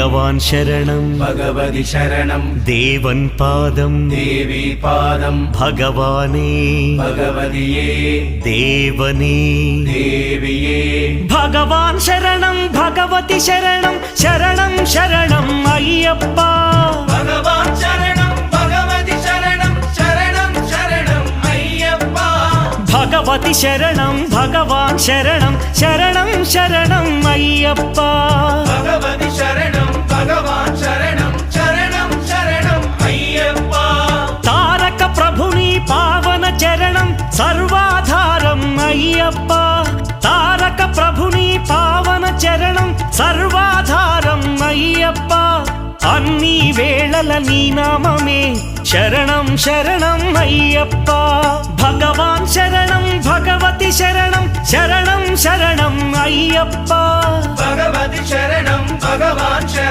भगवान् शरणं भगवति शरणं देवन् पादं देवी पादं भगवाने भगवतिये देवने देविये भगवान् शरणं भगवति शरणं शरणं शरणं अय्यप्पा भगवान् शरणं भगवति शरणं शरणं शरणं अय्यप्पा भगवति शरणं भगवान् शरणं शरणं शरणं अय्यप्पा भगवति शरणं भगवान् शरणं शरणं शरणं अय्यप्पा तारक प्रभुनि पावन चरणं सर्वाधारम् अय्यप्पा तारक प्रभुनि पावन चरणं सर्वाधारम् अय्यप्पा अन्नी वेळल नी नाममे शरणं शरणं अय्यप्पा भगवान् शरणं भगवति शरणं शरणं शरणं अय्यप्पा भगवति शरणं भगवान् शरणं